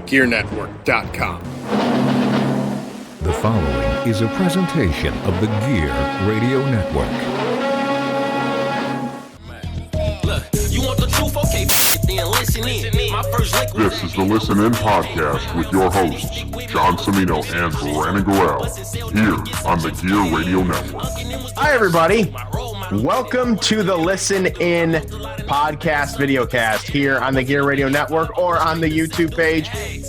gearnetwork.com. The following is a presentation of the Gear Radio Network. Look, you want the truth? Okay, then listen in. My first link. This is the Listen In Podcast with your hosts, John Cimino and Brandon Gorell, here on the Gear Radio Network. Hi, everybody. Welcome to the Listen In Podcast videocast here on the Gear Radio Network or on the YouTube page,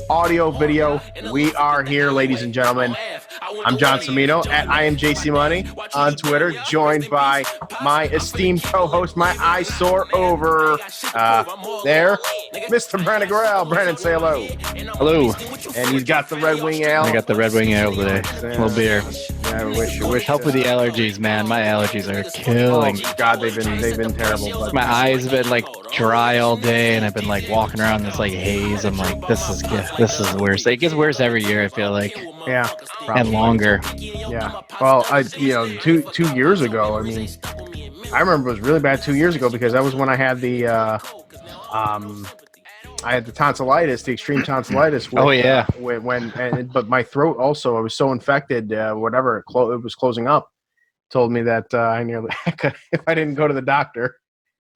audio, video. We are here, ladies and gentlemen. I'm John Cimino at I am JC Money on Twitter, joined by my esteemed co-host, my eyesore over there, Mr. Brandon Gorell. Brandon, say hello. Hello. And he's got the Red Wing Ale. I got the Red Wing Ale today. A little beer. Yeah, I wish. Help with the allergies, man. My allergies are killing. Oh, God, they've been terrible. But my eyes have been like dry all day, and I've been like walking around this like haze. I'm like, this is the worst. It gets worse every year, I feel like. Yeah, probably. And longer. Yeah. Well, 2 years ago. I mean, I remember it was really bad 2 years ago because that was when I had the tonsillitis, the extreme tonsillitis. With, oh yeah. But my throat also, I was so infected. It was closing up. Told me that I nearly, if I didn't go to the doctor,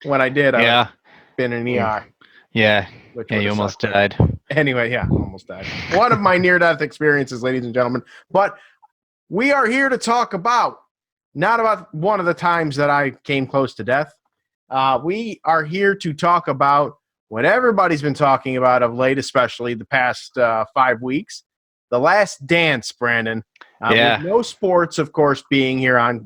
when I did, I would have been in an ER. Yeah. Yeah, you almost died. Anyway, yeah, almost died. One of my near-death experiences, ladies and gentlemen. But we are here to talk about, not about one of the times that I came close to death. We are here to talk about what everybody's been talking about of late, especially the past 5 weeks. The Last Dance, Brandon. With no sports, of course, being here on,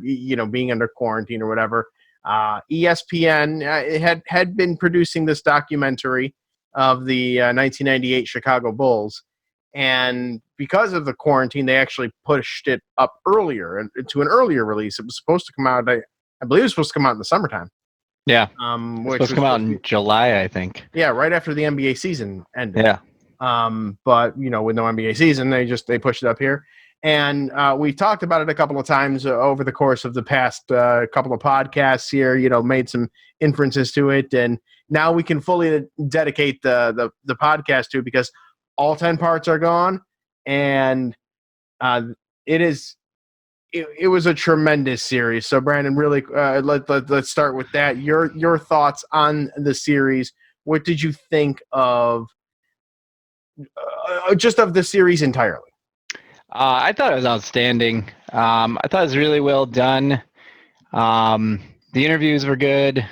being under quarantine or whatever. ESPN had been producing this documentary of the 1998 Chicago Bulls. And because of the quarantine, they actually pushed it up earlier to an earlier release. It was supposed to come out, I believe it was supposed to come out in the summertime. Yeah. Which supposed to come out in July, I think. Yeah, right after the NBA season ended. Yeah. But, with no NBA season, they pushed it up here. And we talked about it a couple of times over the course of the past couple of podcasts here, made some inferences to it. And now we can fully dedicate the podcast to it because all 10 parts are gone. And it was a tremendous series. So, Brandon, really, let's start with that. Your thoughts on the series. What did you think of just of the series entirely? I thought it was outstanding. I thought it was really well done. The interviews were good.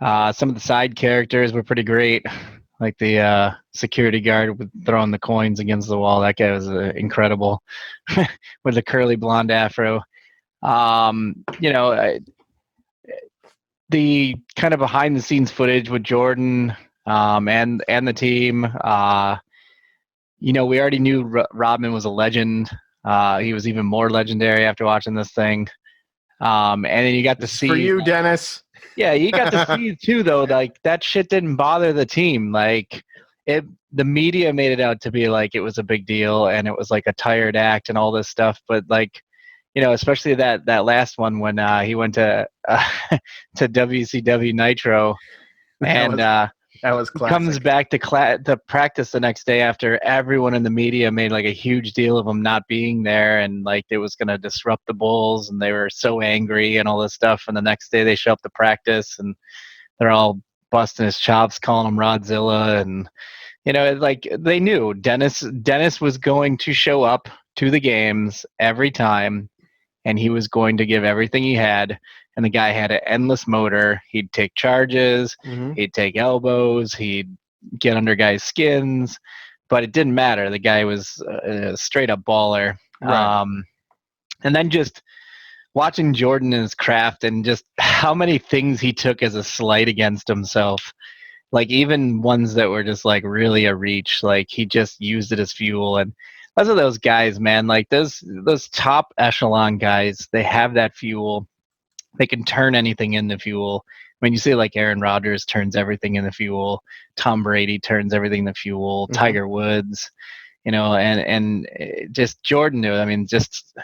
Some of the side characters were pretty great. Like the security guard with throwing the coins against the wall. That guy was incredible with the curly blonde afro. The kind of behind the scenes footage with Jordan and the team. We already knew Rodman was a legend. He was even more legendary after watching this thing. And then you got to see. For you, Dennis. Yeah, you got to see too, though. Like that shit didn't bother the team. Like the media made it out to be like it was a big deal and it was like a tired act and all this stuff. But like, especially that last one when he went to WCW Nitro, and that was classic. Comes back to practice the next day after everyone in the media made like a huge deal of him not being there and like it was going to disrupt the Bulls and they were so angry and all this stuff. And the next day they show up to practice and they're all busting his chops, calling him Rodzilla. And, like they knew Dennis was going to show up to the games every time and he was going to give everything he had. And the guy had an endless motor. He'd take charges. Mm-hmm. He'd take elbows. He'd get under guys' skins. But it didn't matter. The guy was a straight-up baller. Right. And then just watching Jordan and his craft and just how many things he took as a slight against himself. Like even ones that were just like really a reach. Like he just used it as fuel. And those are those guys, man. Like those top echelon guys, they have that fuel. They can turn anything into fuel. When you say like Aaron Rodgers turns everything into fuel, Tom Brady turns everything into fuel, mm-hmm. Tiger Woods, and just Jordan knew. I mean, just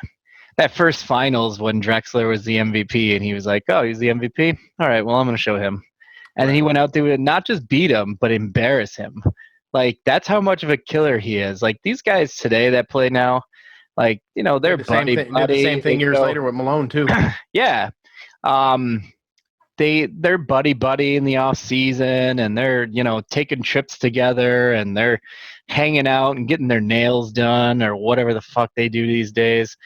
that first finals when Drexler was the MVP and he was like, oh, he's the MVP? All right, well, I'm going to show him. And then he went out there and not just beat him, but embarrass him. Like, that's how much of a killer he is. Like, these guys today that play now, like, they're the same buddy thing. buddy. Did the same thing They years go- later with Malone too. Yeah. They're buddy buddy in the off season, and they're taking trips together, and they're hanging out and getting their nails done or whatever the fuck they do these days.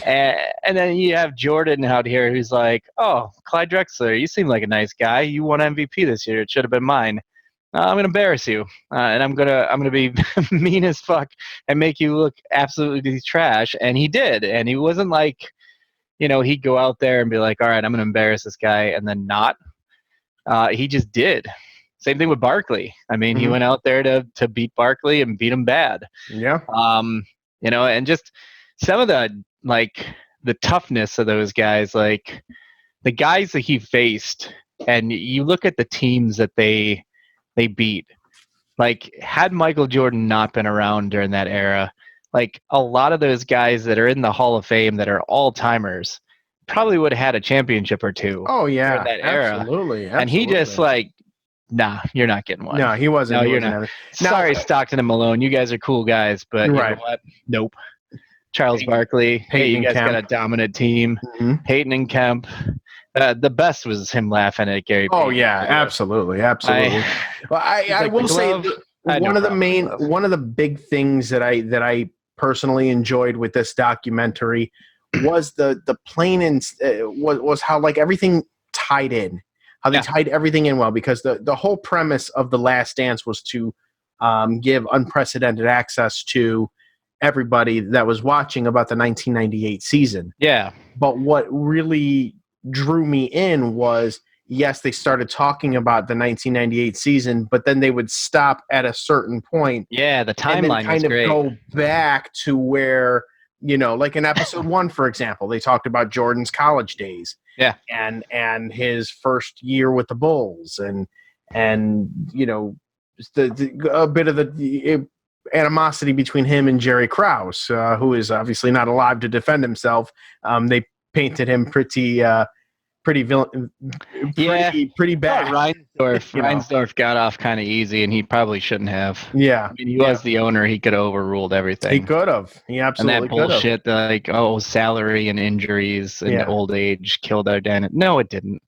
And then you have Jordan out here who's like, "Oh, Clyde Drexler, you seem like a nice guy. You won MVP this year. It should have been mine. I'm gonna embarrass you, and I'm gonna be mean as fuck and make you look absolutely trash." And he did, and he wasn't like, he'd go out there and be like, "All right, I'm gonna embarrass this guy," and then not. He just did. Same thing with Barkley. I mean, he went out there to beat Barkley and beat him bad. Yeah. And just some of the toughness of those guys, like the guys that he faced, and you look at the teams that they beat. Like, had Michael Jordan not been around during that era, like a lot of those guys that are in the Hall of Fame that are all-timers probably would have had a championship or two. Oh yeah, during that era. absolutely. And he just like, nah, you're not getting one. No, he wasn't. No, he you're wasn't not. having- Sorry, Stockton and Malone. You guys are cool guys, but you Right. know what? Nope. Charles Barkley. Hey, Peyton you and guys Kemp. got a dominant team. Mhm. Peyton and Kemp. The best was him laughing at Gary. Oh Payton. yeah, absolutely. Well, I like will the say glove. I had no problem with one of the big things that I personally enjoyed with this documentary was the plain and was how like everything tied in, how they tied everything in well, because the whole premise of The Last Dance was to give unprecedented access to everybody that was watching about the 1998 season. Yeah. But what really drew me in was, yes, they started talking about the 1998 season, but then they would stop at a certain point. Yeah, the And then timeline was kind of great. go back to where, like in episode 1, for example, they talked about Jordan's college days. Yeah. And his first year with the Bulls and a bit of the animosity between him and Jerry Krause, who is obviously not alive to defend himself. They painted him pretty bad. Reinsdorf got off kind of easy, and he probably shouldn't have. Yeah, I mean, he was the owner. He could have overruled everything. He could have. He And absolutely that could have. bullshit, like, salary and injuries and old age killed our dynasty. No, it didn't.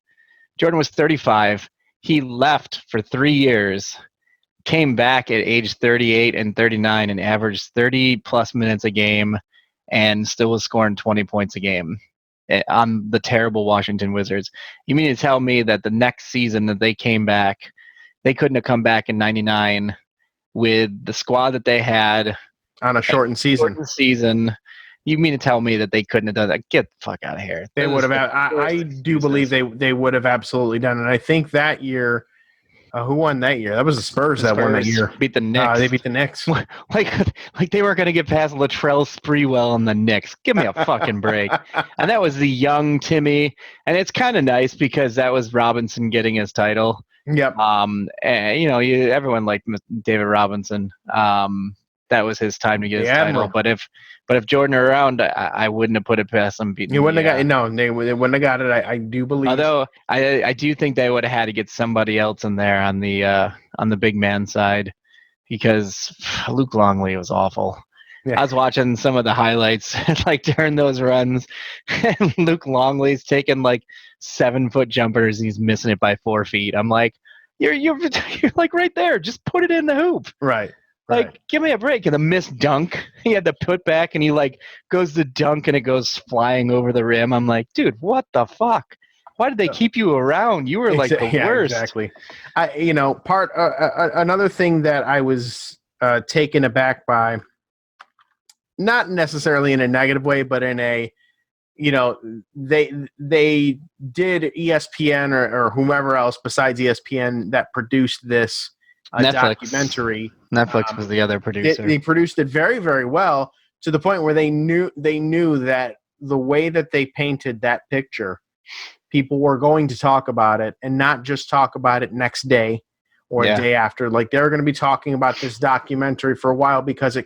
Jordan was 35. He left for 3 years, came back at age 38 and 39 and averaged 30-plus minutes a game and still was scoring 20 points a game on the terrible Washington Wizards. You mean to tell me that the next season that they came back, they couldn't have come back in 99 with the squad that they had on a shortened season? You mean to tell me that they couldn't have done that? Get the fuck out of here. They would have. I do believe they would have absolutely done it. I think that year, who won that year? That was the Spurs that won that year. Beat the Knicks. They beat the Knicks. Like they weren't going to get past Latrell Sprewell and the Knicks. Give me a fucking break. And that was the young Timmy. And it's kind of nice because that was Robinson getting his title. Yep. And, everyone liked David Robinson. That was his time to get his title. But if Jordan were around, I wouldn't have put it past him beating. You wouldn't have got they wouldn't have got it. I do believe. Although I do think they would have had to get somebody else in there on the big man side, because Luke Longley was awful. Yeah. I was watching some of the highlights like during those runs, and Luke Longley's taking like 7-foot jumpers. He's missing it by 4 feet. I'm like, you're like right there. Just put it in the hoop. Right. Like, give me a break. And the missed dunk, he had to put back, and he like goes to dunk, and it goes flying over the rim. I'm like, dude, what the fuck? Why did they keep you around? You were like the worst. Exactly. Another thing that I was taken aback by, not necessarily in a negative way, but in a, they did ESPN or whomever else besides ESPN that produced this documentary. Netflix was the other producer. They produced it very, very well, to the point where they knew that the way that they painted that picture, people were going to talk about it, and not just talk about it next day or a day after. Like, they're going to be talking about this documentary for a while, because it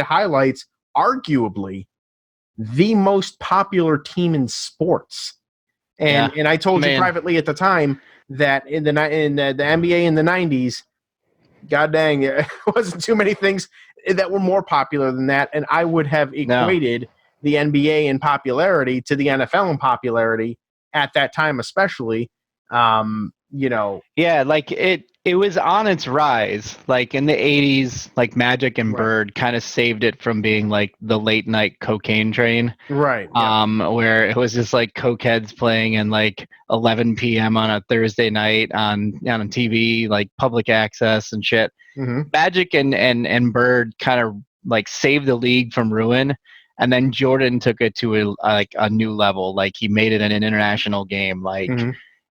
highlights arguably the most popular team in sports. And I told you privately at the time that in the NBA in the 90s, God dang, it wasn't too many things that were more popular than that. And I would have equated the NBA in popularity to the NFL in popularity at that time, especially. Yeah, like it was on its rise. Like in the 80s, like Magic and Right. Bird kind of saved it from being like the late night cocaine train. Right. Yeah. Where it was just like cokeheads playing in like 11 p.m. on a Thursday night on TV, like public access and shit. Mm-hmm. Magic and Bird kind of like saved the league from ruin, and then Jordan took it to a new level. Like he made it an international game. Like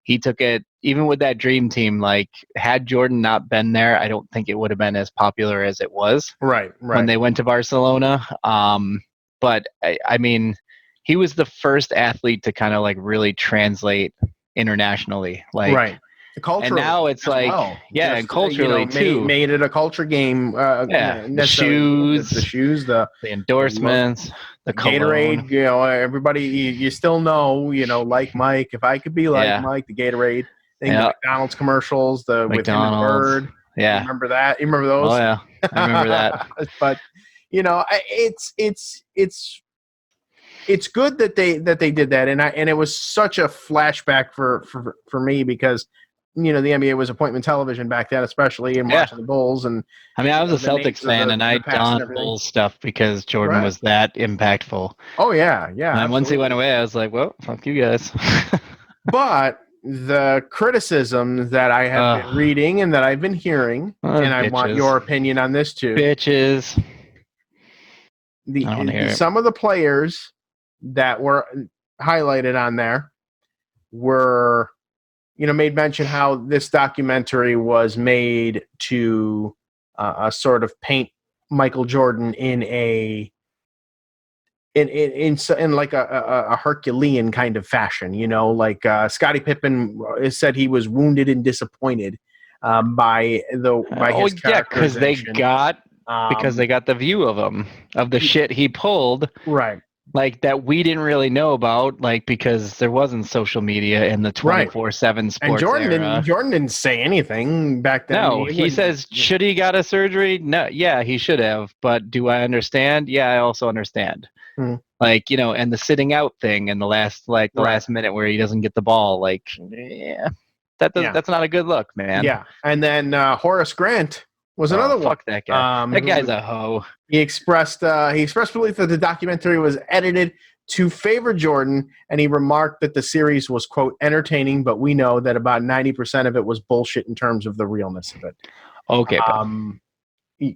he took it even with that dream team. Like had Jordan not been there, I don't think it would have been as popular as it was. Right. When they went to Barcelona. But I mean, he was the first athlete to kind of like really translate internationally. Like right. And now it's like, and culturally too. Made it a culture game. The shoes, the endorsements, the Gatorade. Everybody, you still know, like Mike. If I could be like Mike, the Gatorade thing, the McDonald's commercials, the with him and Bird. Yeah, you remember that? You remember those? Oh yeah, I remember that. But it's good that they did that, and it was such a flashback for me because the NBA was appointment television back then, especially in watching the Bulls. And I mean, I was a Celtics fan, and I donned Bulls stuff because Jordan was that impactful. Oh yeah. And once he went away, I was like, well, fuck you guys. But the criticism that I have been reading and that I've been hearing, and I want your opinion on this too. Bitches. Some of the players that were highlighted on there were, made mention how this documentary was made to sort of paint Michael Jordan in like a Herculean kind of fashion, like Scottie Pippen said he was wounded and disappointed by his because they got the view of him of the shit he pulled, right? Like that we didn't really know about, like because there wasn't social media in the 24/7 sports and era. Jordan didn't say anything back then. No, he says, should he got a surgery? No, yeah, he should have. But do I understand? Yeah, I also understand. Like, and the sitting out thing in the last last minute where he doesn't get the ball, like, that's not a good look, man. Yeah, and then Horace Grant was another one. Fuck that guy. That guy's a hoe. He expressed belief that the documentary was edited to favor Jordan, and he remarked that the series was, quote, entertaining, but we know that about 90% of it was bullshit in terms of the realness of it. Okay.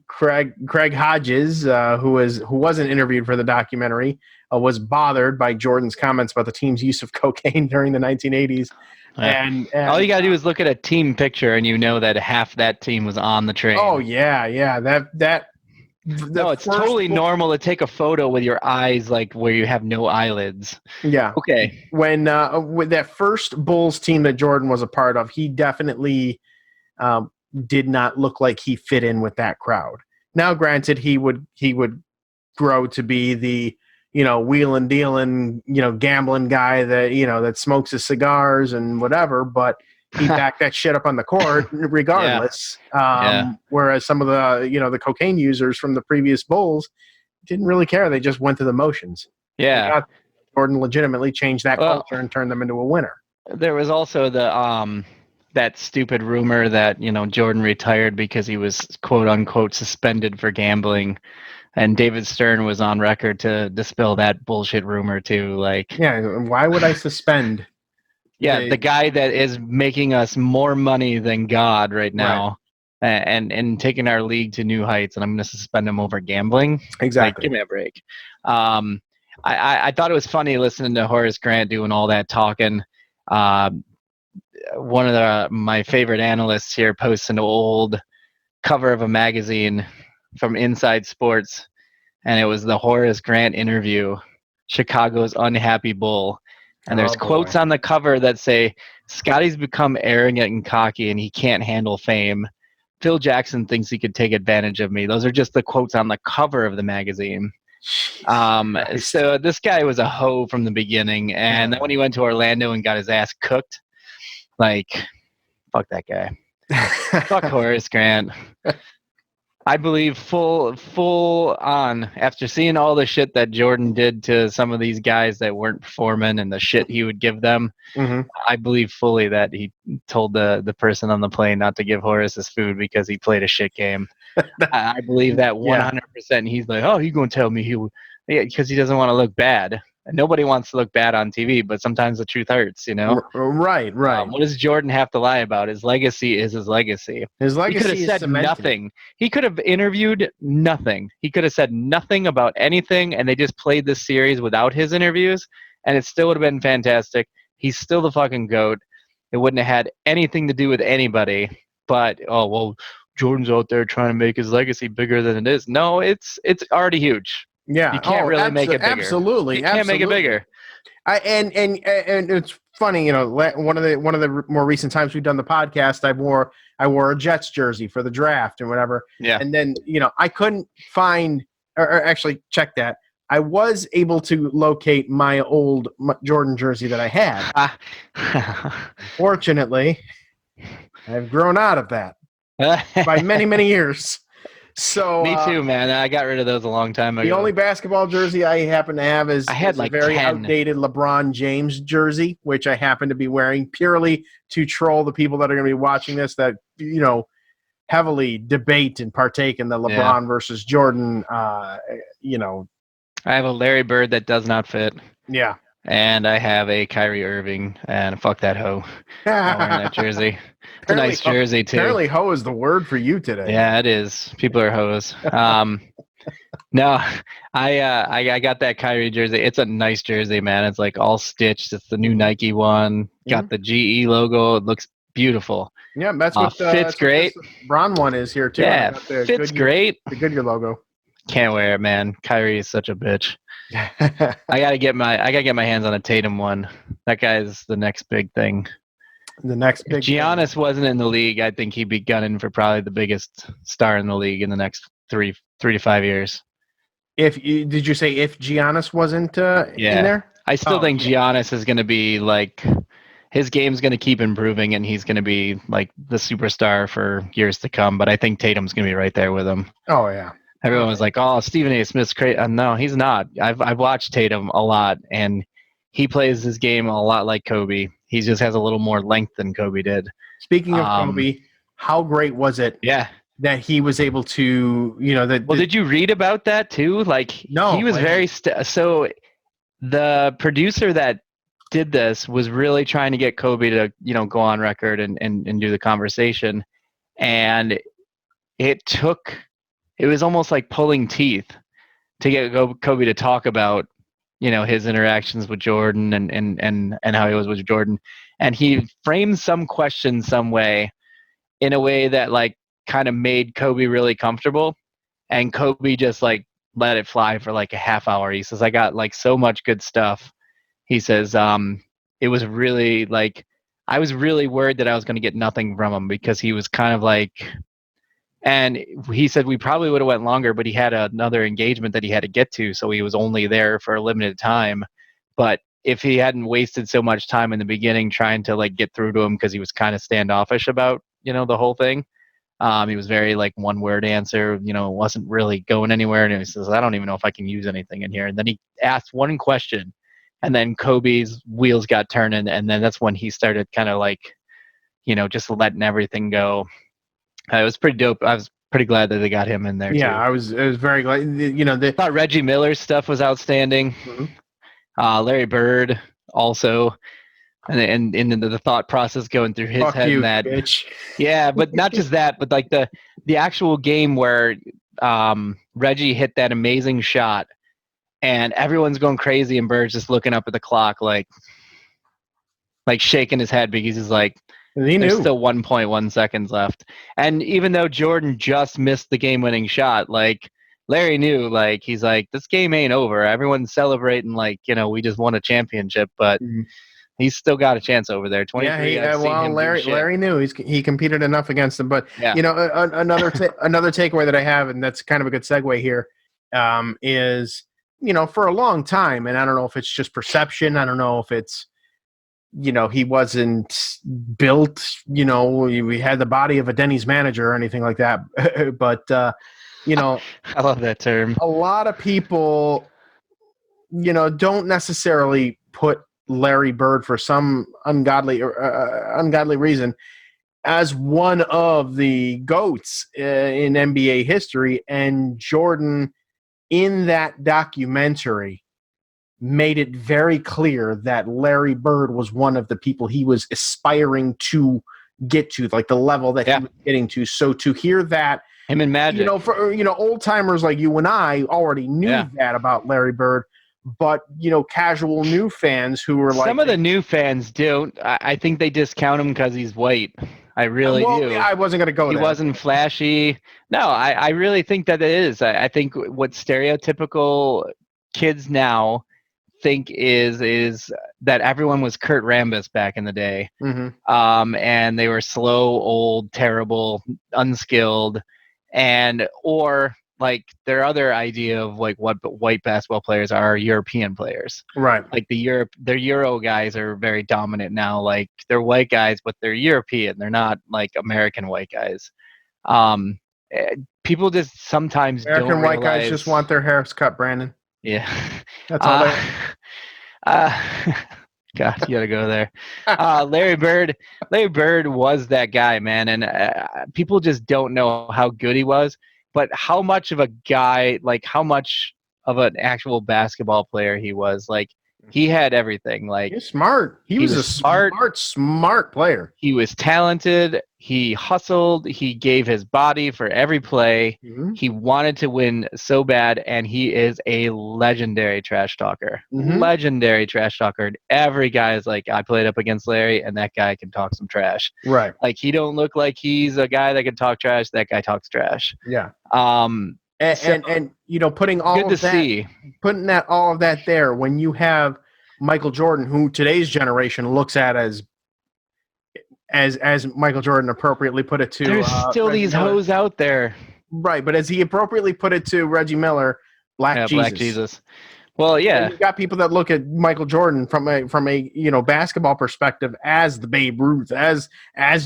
Craig Hodges, who wasn't interviewed for the documentary, was bothered by Jordan's comments about the team's use of cocaine during the 1980s. And all you gotta do is look at a team picture, and you know that half that team was on the train. Oh yeah. No, it's totally normal to take a photo with your eyes like where you have no eyelids. Yeah. Okay. When with that first Bulls team that Jordan was a part of, he definitely did not look like he fit in with that crowd. Now, granted, he would grow to be the wheeling, dealing, gambling guy that that smokes his cigars and whatever, but he backed that shit up on the court regardless. Whereas some of the the cocaine users from the previous Bulls didn't really care. They just went through the motions. Yeah. Jordan legitimately changed that culture and turned them into a winner. There was also the that stupid rumor that Jordan retired because he was quote unquote suspended for gambling, and David Stern was on record to dispel that bullshit rumor too. Like, why would I suspend? Yeah, the guy that is making us more money than God right now, and taking our league to new heights, and I'm going to suspend him over gambling. Exactly. Like, give me a break. I thought it was funny listening to Horace Grant doing all that talking. One of my favorite analysts here posts an old cover of a magazine from Inside Sports, and it was the Horace Grant interview, Chicago's Unhappy Bull. And there's quotes on the cover that say, Scotty's become arrogant and cocky and he can't handle fame. Phil Jackson thinks he could take advantage of me. Those are just the quotes on the cover of the magazine. So this guy was a hoe from the beginning. And then when he went to Orlando and got his ass cooked, like, fuck that guy. Fuck Horace Grant. I believe full on after seeing all the shit that Jordan did to some of these guys that weren't performing and the shit he would give them. Mhm. I believe fully that he told the person on the plane not to give Horace his food because he played a shit game. I believe that 100%. He's like, oh, he's gonna tell me because he doesn't want to look bad. And nobody wants to look bad on TV, but sometimes the truth hurts, you know. Right. What does Jordan have to lie about? His legacy is his legacy. His He could legacy have is said cemented. nothing. He could have interviewed nothing. He could have said nothing about anything, and they just played this series without his interviews, and it still would have been fantastic. He's still the fucking GOAT. It wouldn't have had anything to do with anybody. But Jordan's out there trying to make his legacy bigger than it is. No, it's already huge. Yeah. You can't really make it bigger. Absolutely. You can't make it bigger. And it's funny, you know, one of the more recent times we've done the podcast, I wore a Jets jersey for the draft and whatever. Yeah. And then, you know, I couldn't find, or actually check that. I was able to locate my old Jordan jersey that I had. Fortunately, I've grown out of that by many, many years. So Me too, man. I got rid of those a long time ago. the only basketball jersey I happen to have is a very 10. outdated LeBron James jersey, which I happen to be wearing purely to troll the people that are going to be watching this that, you know, heavily debate and partake in the LeBron versus Jordan, you know. I have a Larry Bird that does not fit. Yeah. And I have a Kyrie Irving, and fuck that hoe. I'm wearing that jersey. It's a nice jersey, too. Apparently, hoe is the word for you today. Yeah, it is. People are hoes. No, I got that Kyrie jersey. It's a nice jersey, man. It's like all stitched. It's the new Nike one. Got the GE logo. It looks beautiful. Yeah, that's what fits great. What this Bron one is here too. Yeah, fits great. The Goodyear logo. Can't wear it, man. Kyrie is such a bitch. I gotta get my hands on a Tatum one. That guy's the next big thing. The next big. If Giannis wasn't in the league, I think he'd be gunning for probably the biggest star in the league in the next 3 to 5 years. Did you say if Giannis wasn't in there? I still think Giannis is going to be like, his game's going to keep improving and he's going to be like the superstar for years to come. But I think Tatum's going to be right there with him. Oh yeah. Everyone was like, "Oh, Stephen A. Smith's crazy." No, he's not. I've watched Tatum a lot, and he plays his game a lot like Kobe. He just has a little more length than Kobe did. Speaking of Kobe, how great was it? Yeah. That he was able to, you know, that. Well, did you read about that too? Like, no, he was very so. The producer that did this was really trying to get Kobe to, you know, go on record and do the conversation, and it was almost like pulling teeth to get Kobe to talk about, you know, his interactions with Jordan and how he was with Jordan. And he framed some question some way in a way that like kind of made Kobe really comfortable. And Kobe just like let it fly for like a half hour. He says, I got like so much good stuff. He says, it was really like, I was really worried that I was going to get nothing from him because he was kind of like, and he said we probably would have went longer, but he had another engagement that he had to get to, so he was only there for a limited time. But if he hadn't wasted so much time in the beginning trying to like get through to him because he was kind of standoffish about, you know, the whole thing, he was very like one word answer, you know, wasn't really going anywhere. And he says, I don't even know if I can use anything in here. And then he asked one question, and then Kobe's wheels got turning, and then that's when he started kind of like, you know, just letting everything go. It was pretty dope. I was pretty glad that they got him in there. Yeah, too. I was very glad. You know, I thought Reggie Miller's stuff was outstanding. Mm-hmm. Larry Bird also, and the thought process going through his head. You, and that, bitch. Yeah, but not just that, but like the actual game where Reggie hit that amazing shot, and everyone's going crazy, and Bird's just looking up at the clock, like shaking his head because he's like. There's still 1.1 seconds left. And even though Jordan just missed the game-winning shot, like, Larry knew, like, he's like, this game ain't over. Everyone's celebrating, like, you know, we just won a championship, but he's still got a chance over there. 23. Yeah, well, Larry knew. He competed enough against him. But, you know, another takeaway that I have, and that's kind of a good segue here, is, you know, for a long time, and I don't know if it's just perception, I don't know if it's he wasn't built, we had the body of a Denny's manager or anything like that. But, I love that term. a lot of people, don't necessarily put Larry Bird for some ungodly reason as one of the GOATs in NBA history. And Jordan, in that documentary, made it very clear that Larry Bird was one of the people he was aspiring to get to, like the level that he was getting to. So to hear that, him and Magic, for old timers like you and I already knew that about Larry Bird, but casual new fans who were like, some of the new fans don't. I think they discount him because he's white. I really do. I wasn't going to go there. He wasn't flashy. No, I really think that it is. I think what stereotypical kids now think is that everyone was Kurt Rambis back in the day. And they were slow, old, terrible, unskilled, or like their other idea of like what white basketball players are European players. Right. Like their Euro guys are very dominant now. Like they're white guys, but they're European. They're not like American white guys. People just sometimes American don't white realize, guys just want their hairs cut, Brandon. Yeah. That's all God, you gotta go there. Larry Bird was that guy, man, and people just don't know how good he was, but how much of a guy, like how much of an actual basketball player he was. Like he had everything. Like he's smart. He was a smart player. He was talented. He hustled. He gave his body for every play. He wanted to win so bad, and he is a legendary trash talker. Legendary trash talker. Every guy is like, I played up against Larry, and that guy can talk some trash. Right. Like he don't look like he's a guy that can talk trash. That guy talks trash. Yeah. And putting all of that, putting all of that there when you have Michael Jordan, who today's generation looks at as Michael Jordan appropriately put it to. There's still these hoes out there, right? But as he appropriately put it to Reggie Miller, Black Jesus. Well, yeah, and you got people that look at Michael Jordan from a basketball perspective as the Babe Ruth, as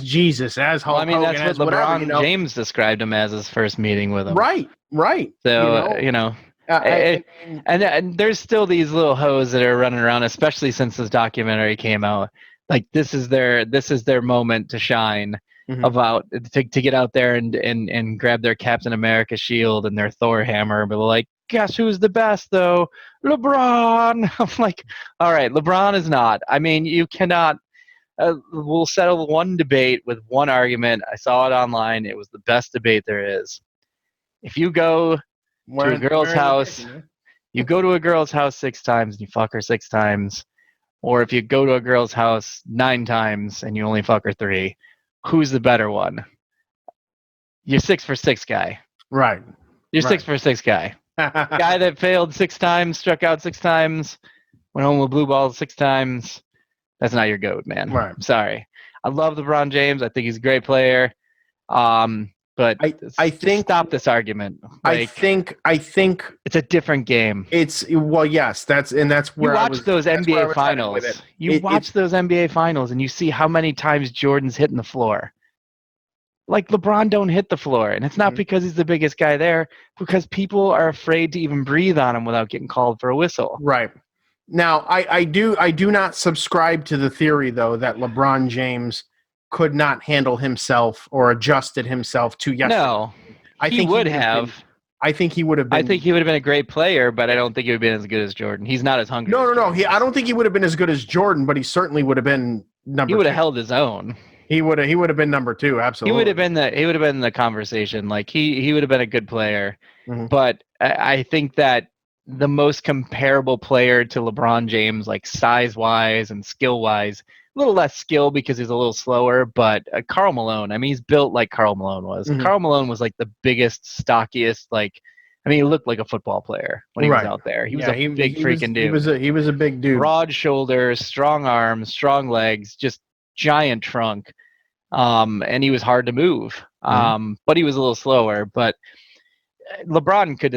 Jesus, as Hulk Hogan, that's what LeBron James described him as his first meeting with him. Right. So and there's still these little hoes that are running around, especially since this documentary came out. Like this is their moment to shine, about to get out there and grab their Captain America shield and their Thor hammer, but like, guess who's the best though? LeBron. I'm like, all right, LeBron is not. I mean, you cannot. We'll settle one debate with one argument. I saw it online. It was the best debate there is. If you go to a girl's house, you go to a girl's house 6 times and you fuck her 6 times, or if you go to a girl's house 9 times and you only fuck her 3, who's the better one? You're 6 for 6 guy. Right. You're 6 for 6 guy. Guy that failed 6 times, struck out 6 times, went home with blue balls 6 times. That's not your GOAT, man. Right. I'm sorry. I love LeBron James. I think he's a great player. But I think stop this argument. Like, I think it's a different game. Yes, that's where you watch those NBA finals. You watch those NBA finals and you see how many times Jordan's hitting the floor. Like LeBron don't hit the floor, and it's not because he's the biggest guy there, because people are afraid to even breathe on him without getting called for a whistle. Right. Now, I do not subscribe to the theory though that LeBron James could not handle himself or adjusted himself to yesterday. No, I think he would have. I think he would have been. I think he would have been a great player, but I don't think he would have been as good as Jordan. He's not as hungry. No. I don't think he would have been as good as Jordan, but he certainly would have been number 2. He would have held his own. He would have been number 2, absolutely. He would have been the conversation. Like he would have been a good player. But I think that the most comparable player to LeBron James, like size-wise and skill-wise, a little less skill because he's a little slower, but Karl Malone, I mean, he's built like Karl Malone was. Karl Malone was like the biggest, stockiest, he looked like a football player when he was out there. He was a big freaking dude. He was a big dude. Broad shoulders, strong arms, strong legs, just giant trunk. And he was hard to move. But he was a little slower. But LeBron could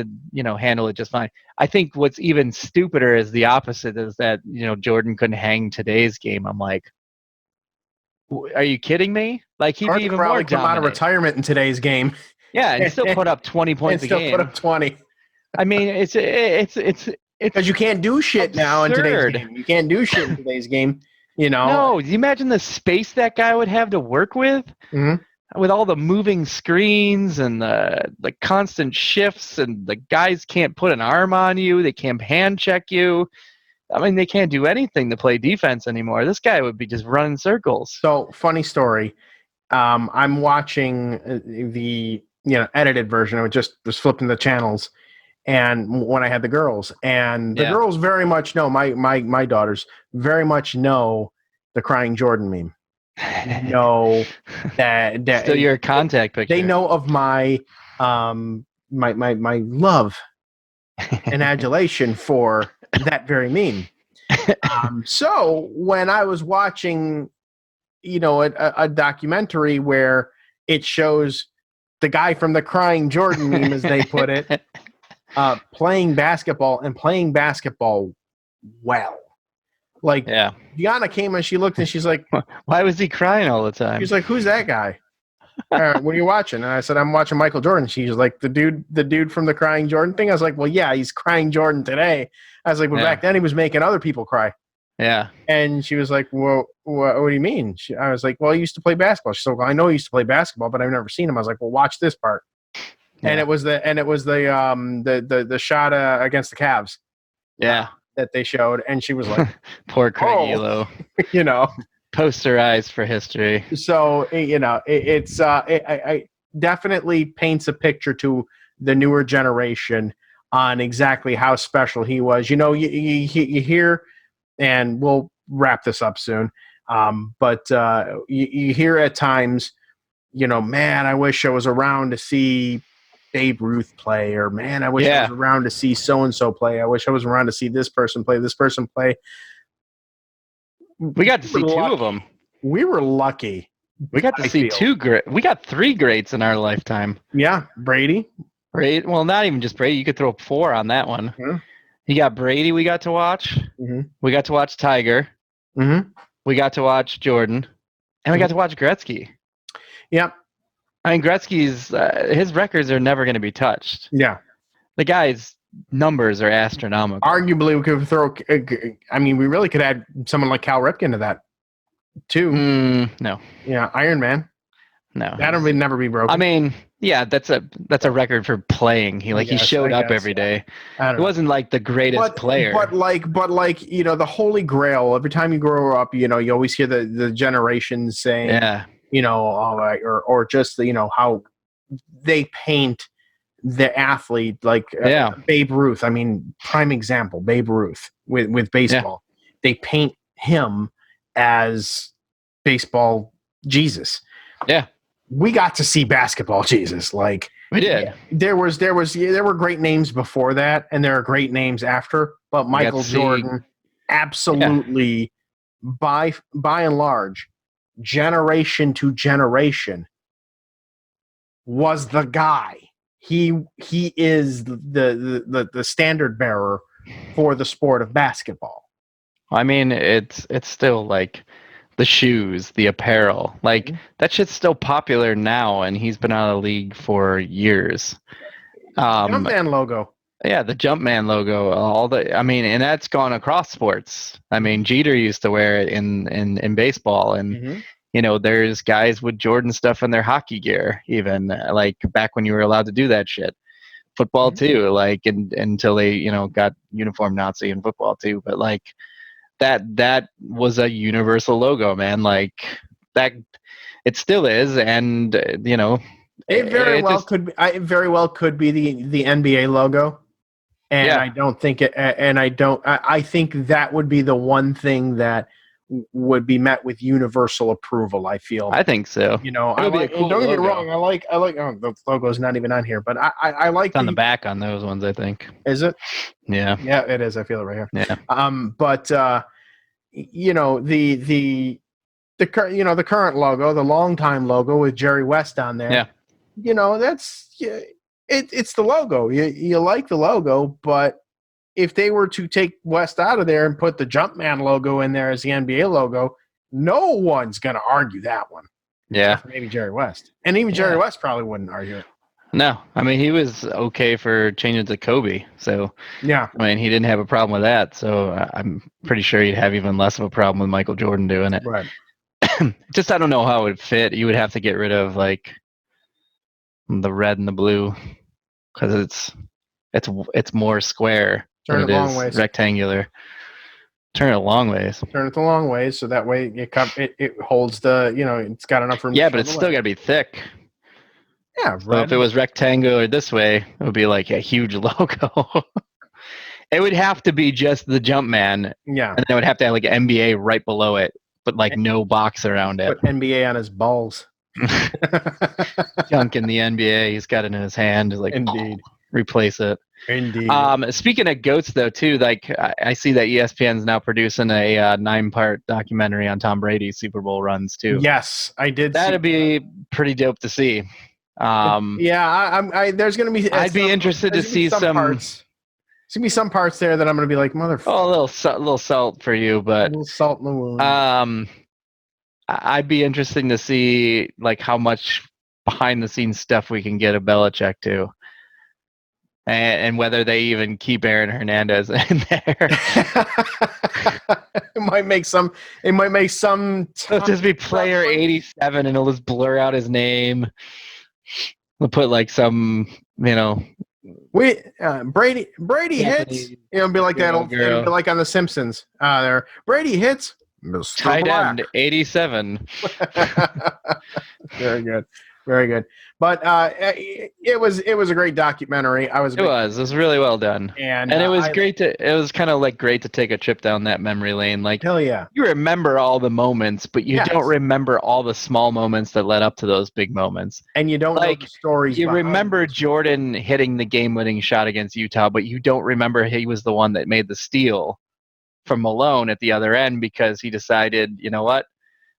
handle it just fine. I think what's even stupider is the opposite, is that Jordan couldn't hang today's game. I'm like, are you kidding me? Like, he'd be Jordan even probably more come out of dominant. retirement in today's game. Yeah, and still put up 20 And points a still game. put up 20. I mean, it's Because you can't do shit now in today's absurd. game. You can't do shit in today's game. No, do you imagine the space that guy would have to work with? Mhm. With all the moving screens and the constant shifts, and the guys can't put an arm on you, they can't hand check you. I mean, they can't do anything to play defense anymore. This guy would be just running circles. So, funny story. I'm watching the edited version. I just was flipping the channels, and when I had the girls, and the girls very much know, my daughters very much know the crying Jordan meme. Know that Still your contact picture. They know of my my love and adulation for that very meme. So when I was watching, a documentary where it shows the guy from the crying Jordan meme, as they put it, playing basketball well. Like, Gianna came and she looked and she's like, why was he crying all the time? She's like, who's that guy? What are you watching? And I said, I'm watching Michael Jordan. She's like, the dude from the crying Jordan thing. I was like, well, yeah, he's crying Jordan today. I was like, well, back then he was making other people cry. Yeah. And she was like, well, what do you mean? I was like, well, he used to play basketball. She's like, well, I know he used to play basketball, but I've never seen him. I was like, well, watch this part. Yeah. And it was the shot against the Cavs. Yeah. That they showed, and she was like, poor Craig Elo. Posterized for history. So it definitely paints a picture to the newer generation on exactly how special he was. You hear, and we'll wrap this up soon, but you hear at times, man, I wish I was around to see Babe Ruth play, or man, I wish I was around to see so-and-so play. I wish I was around to see this person play. We got to see two of them. We were lucky. We got to see two great. We got three greats in our lifetime. Yeah, Brady. Well, not even just Brady. You could throw 4 on that one. Mm-hmm. You got Brady. We got to watch. Mm-hmm. We got to watch Tiger. Mm-hmm. We got to watch Jordan, and we got to watch Gretzky. Yep. I mean, Gretzky's his records are never going to be touched. Yeah, the guy's numbers are astronomical. Arguably, we could throw. I mean, we really could add someone like Cal Ripken to that too. No. Yeah, Iron Man. No, that'll never be broken. I mean, yeah, that's a record for playing. He showed up every day. It wasn't like the greatest player, but like the Holy Grail. Every time you grow up, you always hear the generations saying, or just how they paint the athlete, like Babe Ruth. I mean, prime example, Babe Ruth with baseball. Yeah. They paint him as baseball Jesus. Yeah. We got to see basketball Jesus. Like we did. There were great names before that, and there are great names after. But Michael Jordan, absolutely, by and large, generation to generation, was the guy. He is the standard bearer for the sport of basketball. I mean, it's still like the shoes, the apparel, like that shit's still popular now, and he's been out of the league for years. Jumpman logo. Yeah, the Jumpman logo. And that's gone across sports. I mean, Jeter used to wear it in baseball, and there's guys with Jordan stuff in their hockey gear, even like back when you were allowed to do that shit. Football too, like until they got uniform Nazi in football too, but like. That was a universal logo, man. Like that, it still is, and it very well could be the NBA logo, and I don't think it. And I think that would be the one thing that would be met with universal approval. I feel. I think so. Don't get me wrong. I like. Oh, the logo's not even on here, but I like. It's on the back on those ones, I think. Is it? Yeah. Yeah, it is. I feel it right here. Yeah. But the current logo, the longtime logo with Jerry West on there. Yeah. That's It's the logo. You like the logo, but if they were to take West out of there and put the Jumpman logo in there as the NBA logo, no one's going to argue that one. Yeah. Except for maybe Jerry West. And even Jerry West probably wouldn't argue it. No, I mean, he was okay for changing to Kobe. So, yeah, I mean, he didn't have a problem with that. So I'm pretty sure he'd have even less of a problem with Michael Jordan doing it. Right. Just, I don't know how it would fit. You would have to get rid of like the red and the blue because it's more square Turn than it it long is ways. rectangular. Turn it a long ways. Turn it the long ways so that way it holds the, it's got enough room. Yeah, but it's still got to be thick. Yeah, so if it was rectangular this way, it would be like a huge logo. It would have to be just the Jumpman. Yeah. And it would have to have like NBA right below it, but like no box around it. Put NBA on his balls. Junk in the NBA. He's got it in his hand. Like, indeed. Replace it. Indeed. Speaking of goats, though, too, like I see that ESPN's now producing a 9-part documentary on Tom Brady's Super Bowl runs, too. Yes, I did. That'd be pretty dope to see. There's going to be. I'd be interested to see some parts. There's going to be some parts there that I'm going to be like, motherfucker. Oh, a little salt for you, but a little salt in the wound. I'd be interested to see like how much behind the scenes stuff we can get of Belichick to. And whether they even keep Aaron Hernandez in there. It might make some. It'll just be player 87, and it'll just blur out his name. We'll put like some, Brady hits. It'll be like that. It'll be like on The Simpsons. There, Brady hits. Mr. Tight Black. end 87. Very good. Very good. But it was a great documentary. It was really well done, and it was great to. It was kind of like great to take a trip down that memory lane. Like, hell yeah, you remember all the moments, but you don't remember all the small moments that led up to those big moments. And you don't know the stories. You remember Jordan hitting the game-winning shot against Utah, but you don't remember he was the one that made the steal from Malone at the other end because he decided, you know what,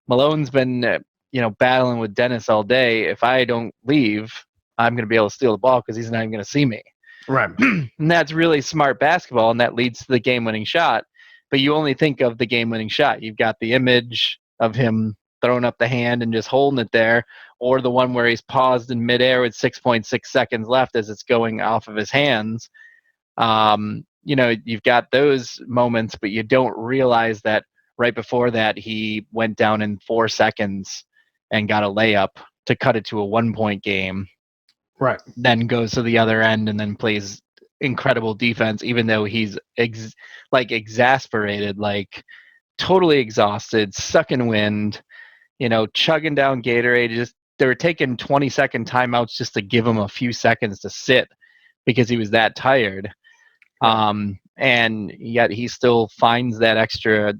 Malone's been. Battling with Dennis all day. If I don't leave, I'm going to be able to steal the ball because he's not even going to see me. Right. And that's really smart basketball, and that leads to the game-winning shot. But you only think of the game-winning shot. You've got the image of him throwing up the hand and just holding it there, or the one where he's paused in midair with 6.6 seconds left as it's going off of his hands. You've got those moments, but you don't realize that right before that he went down in 4 seconds and got a layup to cut it to a 1-point game. Right. Then goes to the other end and then plays incredible defense, even though he's exasperated, like totally exhausted, sucking wind, chugging down Gatorade. They were taking 20-second timeouts just to give him a few seconds to sit because he was that tired. And yet he still finds that extra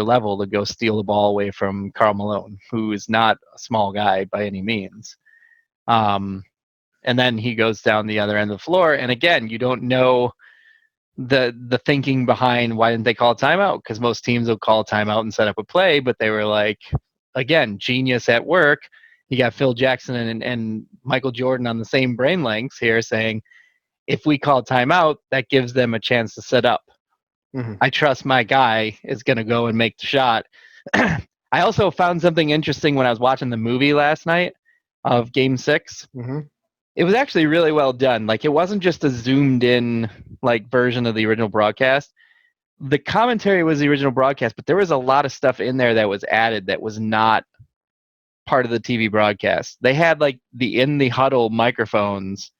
level to go steal the ball away from Karl Malone, who is not a small guy by any means. And then he goes down the other end of the floor. And again, you don't know the thinking behind why didn't they call a timeout? Because most teams will call a timeout and set up a play, but they were like, again, genius at work. You got Phil Jackson and Michael Jordan on the same brain lengths here saying, if we call timeout, that gives them a chance to set up. Mm-hmm. I trust my guy is going to go and make the shot. I also found something interesting when I was watching the movie last night of Game 6. Mm-hmm. It was actually really well done. Like, it wasn't just a zoomed in like version of the original broadcast. The commentary was the original broadcast, but there was a lot of stuff in there that was added that was not part of the TV broadcast. They had like the in the huddle microphones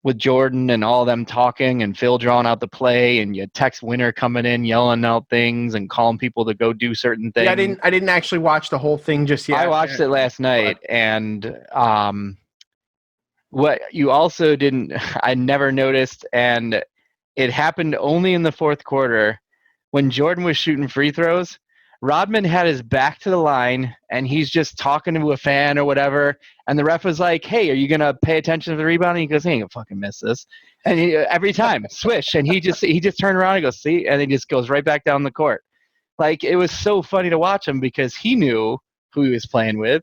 with Jordan and all them talking and Phil drawing out the play, and you had Tex Winter coming in yelling out things and calling people to go do certain things. Yeah, I didn't actually watch the whole thing just yet. I watched it last night, and what you also didn't, I never noticed, and it happened only in the fourth quarter when Jordan was shooting free throws. Rodman had his back to the line, and he's just talking to a fan or whatever, and the ref was like, hey, are you going to pay attention to the rebound? And he goes, he ain't going to fucking miss this. And every time, swish, and he just turned around and goes, see? And he just goes right back down the court. Like, it was so funny to watch him because he knew who he was playing with.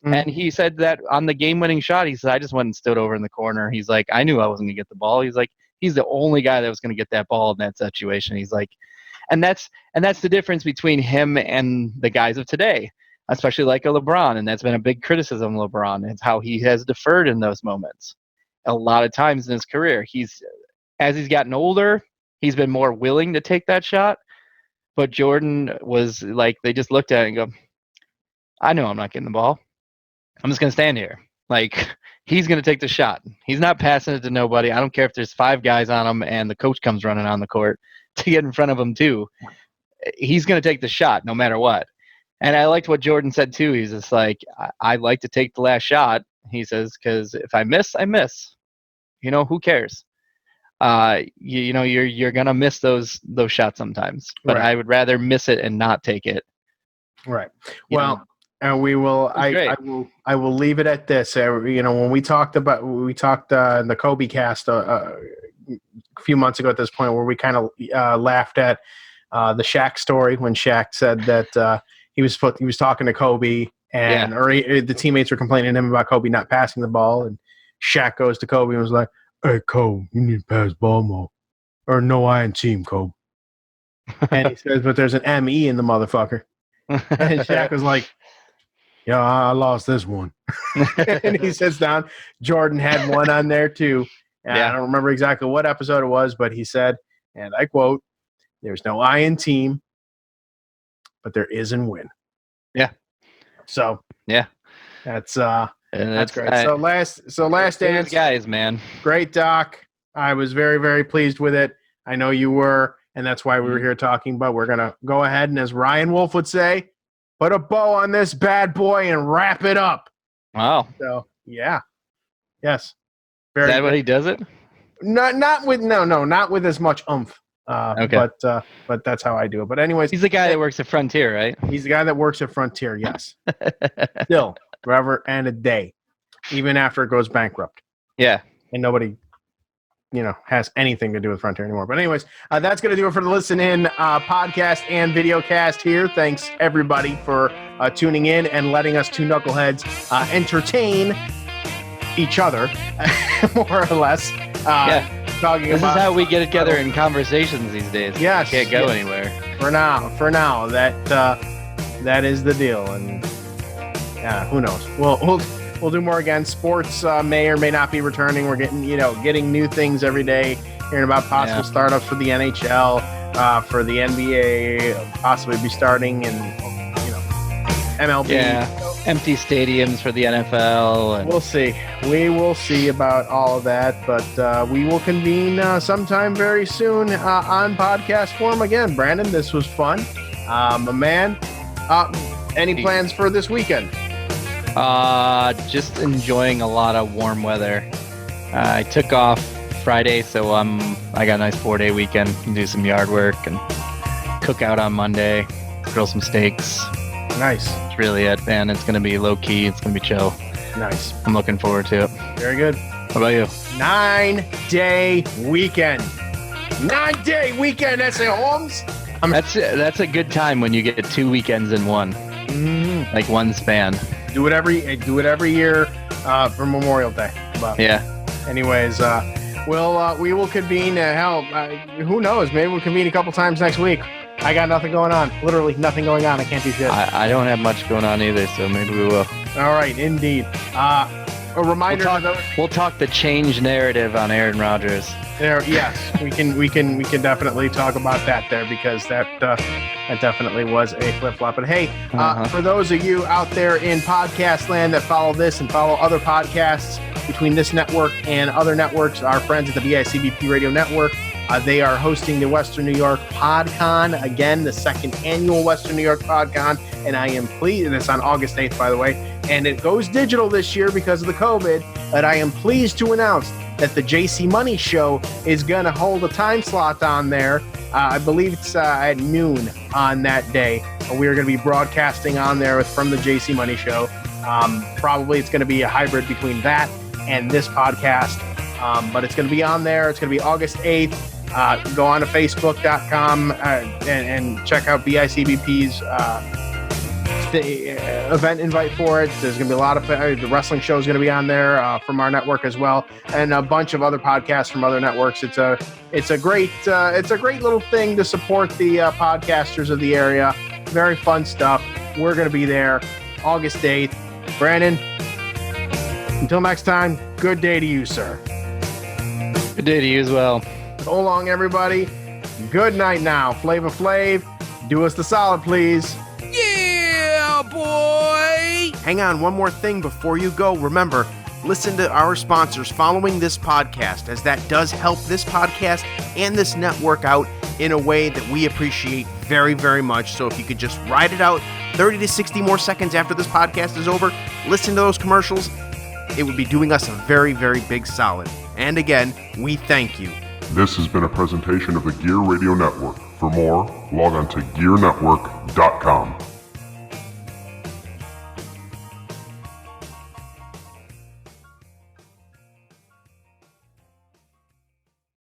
And he said that on the game-winning shot, he said, I just went and stood over in the corner. He's like, I knew I wasn't going to get the ball. He's like, he's the only guy that was going to get that ball in that situation. He's like, and that's the difference between him and the guys of today, especially like a LeBron. And that's been a big criticism of LeBron. It's how he has deferred in those moments. A lot of times in his career, as he's gotten older, he's been more willing to take that shot. But Jordan was like, they just looked at it and go, I know I'm not getting the ball. I'm just going to stand here. Like, he's going to take the shot. He's not passing it to nobody. I don't care if there's 5 guys on him and the coach comes running on the court to get in front of him too. He's going to take the shot no matter what. And I liked what Jordan said too. He's just like, I like to take the last shot. He says, because if I miss, I miss. Who cares? You're going to miss those shots sometimes. But right. I would rather miss it and not take it. Right. And we will. I will leave it at this. When we talked in the Kobe cast a few months ago at this point, where we kind of laughed at the Shaq story when Shaq said that he was talking to Kobe and the teammates were complaining to him about Kobe not passing the ball, and Shaq goes to Kobe and was like, "Hey, Kobe, you need to pass ball more, or no, I ain't team, Kobe." And he says, "But there's an M-E in the motherfucker." And Shaq was like, "Yeah, I lost this one." And he sits down. Jordan had one on there too. And I don't remember exactly what episode it was, but he said, and I quote, "There's no I in team, but there is in win." Yeah. So that's great. So last dance, guys, man. Great doc. I was very, very pleased with it. I know you were, and that's why we were here talking. But we're gonna go ahead and, as Ryan Wolf would say, put a bow on this bad boy and wrap it up. Wow. So yes. Is that what he does it? Not with as much oomph. Okay. But that's how I do it. But anyways, he's the guy that works at Frontier, right? He's the guy that works at Frontier. Yes. Still, forever and a day, even after it goes bankrupt. Yeah. And nobody, has anything to do with Frontier anymore. But anyways, that's going to do it for the Listen In podcast and video cast here. Thanks, everybody, for tuning in and letting us two knuckleheads entertain each other, more or less. Talking this about, is how we get together in conversations these days. Yes. Can't go anywhere. For now, that is the deal. And who knows? We'll do more again. Sports may or may not be returning. We're getting new things every day. Hearing about possible startups for the NHL, for the NBA, possibly be starting in MLB. Yeah. Empty stadiums for the NFL. We'll see. We will see about all of that, but we will convene sometime very soon on podcast form again. Brandon, this was fun. Man, any plans for this weekend? Just enjoying a lot of warm weather. I took off Friday, so I got a nice 4-day weekend. Can do some yard work and cook out on Monday, grill some steaks. Nice. That's really it, man. It's gonna be low key. It's gonna be chill. Nice. I'm looking forward to it. Very good. How about you? 9-day weekend. 9-day weekend. That's it, Holmes. That's a good time when you get 2 weekends in one, like one span. Do it every year for Memorial Day. But anyways, we will convene. Who knows? Maybe we'll convene a couple times next week. I got nothing going on. Literally nothing going on. I can't do shit. I don't have much going on either, so maybe we will. All right, indeed. A reminder. We'll talk the change narrative on Aaron Rodgers. Yes, we can definitely talk about that there, because that definitely was a flip-flop. But hey, for those of you out there in podcast land that follow this and follow other podcasts between this network and other networks, our friends at the BICBP Radio Network, they are hosting the Western New York PodCon, again, the second annual Western New York PodCon, and I am pleased, and it's on August 8th, by the way, and it goes digital this year because of the COVID, but I am pleased to announce that the JC Money Show is going to hold a time slot on there. I believe it's at noon on that day. We are going to be broadcasting on there from the JC Money Show. Probably it's going to be a hybrid between that and this podcast, but it's going to be on there. It's going to be August 8th. Go on to Facebook.com and check out BICBP's event invite for it. There's going to be a lot of the wrestling show is going to be on there from our network as well, and a bunch of other podcasts from other networks. It's a great little thing to support the podcasters of the area. Very fun stuff. We're going to be there August 8th. Brandon, until next time, good day to you, sir. Good day to you as well. So long, everybody. Good night now. Flava Flav, do us the solid, please. Yeah, boy! Hang on, one more thing before you go. Remember, listen to our sponsors following this podcast, as that does help this podcast and this network out in a way that we appreciate very, very much. So if you could just ride it out 30 to 60 more seconds after this podcast is over, listen to those commercials, it would be doing us a very, very big solid. And again, we thank you. This has been a presentation of the Gear Radio Network. For more, log on to gearnetwork.com.